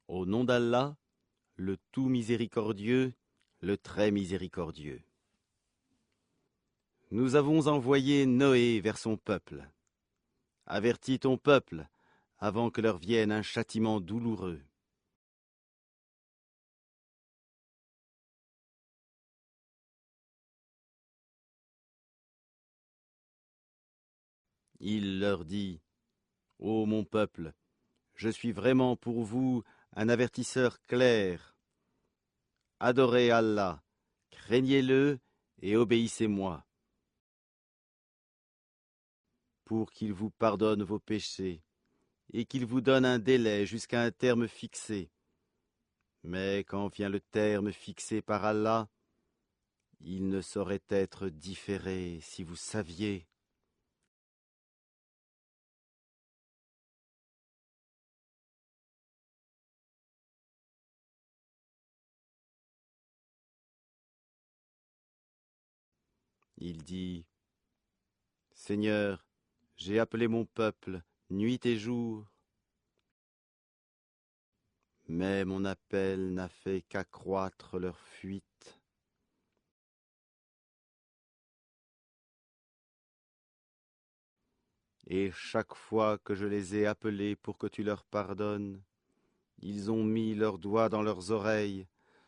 Au nom d'Allah, le tout miséricordieux, le très miséricordieux. Nous avons envoyé Noé vers son peuple. Avertis ton peuple, avant que leur vienne un châtiment douloureux. Il leur dit, ô mon peuple, je suis vraiment pour vous un avertisseur clair. Adorez Allah, craignez-le et obéissez-moi, pour qu'il vous pardonne vos péchés et qu'il vous donne un délai jusqu'à un terme fixé. Mais quand vient le terme fixé par Allah, il ne saurait être différé si vous saviez. Il dit, Seigneur, j'ai appelé mon peuple nuit et jour, mais mon appel n'a fait qu'accroître leur fuite. Et chaque fois que je les ai appelés pour que tu leur pardonnes, ils ont mis leurs doigts dans leurs oreilles,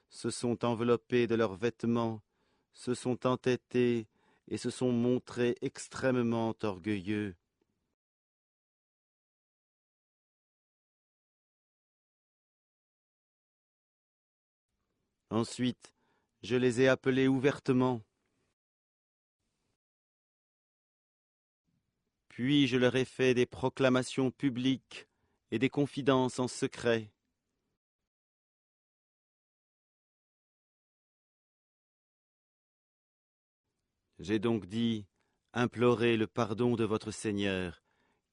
se sont enveloppés de leurs vêtements, se sont entêtés et se sont montrés extrêmement orgueilleux. Ensuite, je les ai appelés ouvertement. Puis je leur ai fait des proclamations publiques et des confidences en secret. J'ai donc dit, implorez le pardon de votre Seigneur,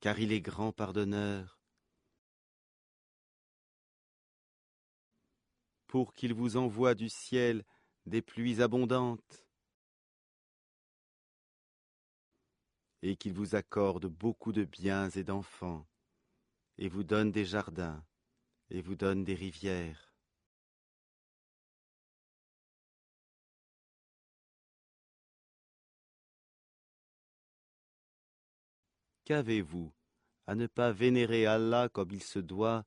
car il est grand pardonneur, pour qu'il vous envoie du ciel des pluies abondantes, et qu'il vous accorde beaucoup de biens et d'enfants, et vous donne des jardins, et vous donne des rivières. Qu'avez-vous à ne pas vénérer Allah comme il se doit,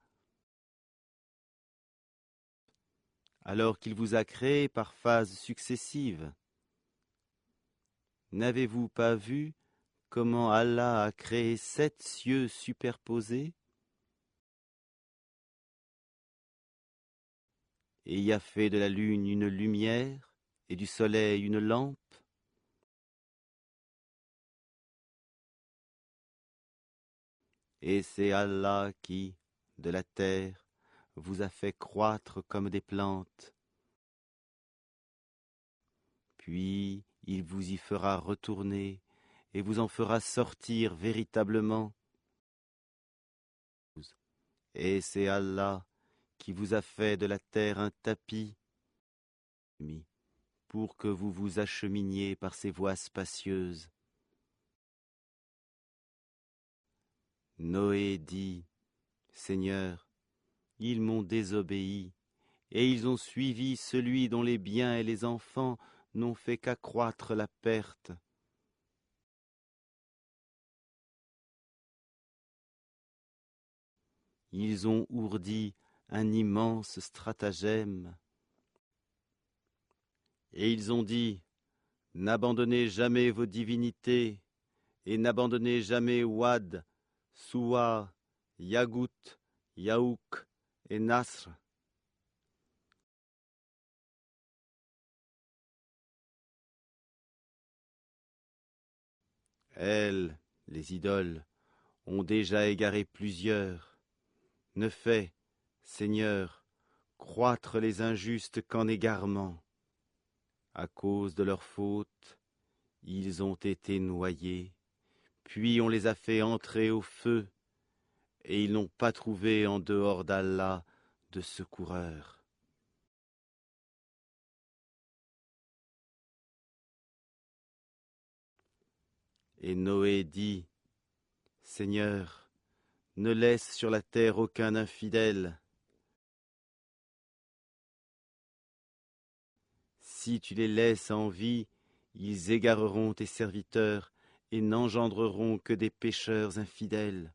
alors qu'il vous a créé par phases successives? N'avez-vous pas vu comment Allah a créé 7 cieux superposés et y a fait de la lune une lumière et du soleil une lampe? Et c'est Allah qui, de la terre, vous a fait croître comme des plantes. Puis il vous y fera retourner et vous en fera sortir véritablement. Et c'est Allah qui vous a fait de la terre un tapis pour que vous vous acheminiez par ces voies spacieuses. Noé dit, Seigneur, ils m'ont désobéi, et ils ont suivi celui dont les biens et les enfants n'ont fait qu'accroître la perte. Ils ont ourdi un immense stratagème. Et ils ont dit, n'abandonnez jamais vos divinités, et n'abandonnez jamais Wad, Suwa, Yagout, Yaouk et Nasr. Elles, les idoles, ont déjà égaré plusieurs. Ne fait, Seigneur, croître les injustes qu'en égarement. À cause de leurs fautes, ils ont été noyés, puis on les a fait entrer au feu, et ils n'ont pas trouvé en dehors d'Allah de secoureur. Et Noé dit, Seigneur, ne laisse sur la terre aucun infidèle, Si tu les laisses en vie, ils égareront tes serviteurs et n'engendreront que des pécheurs infidèles.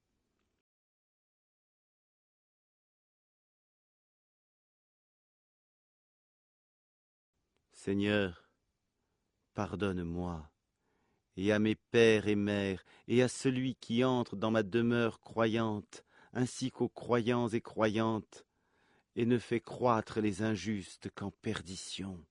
Seigneur, pardonne-moi, et à mes pères et mères, et à celui qui entre dans ma demeure croyante, ainsi qu'aux croyants et croyantes, et ne fais croître les injustes qu'en perdition.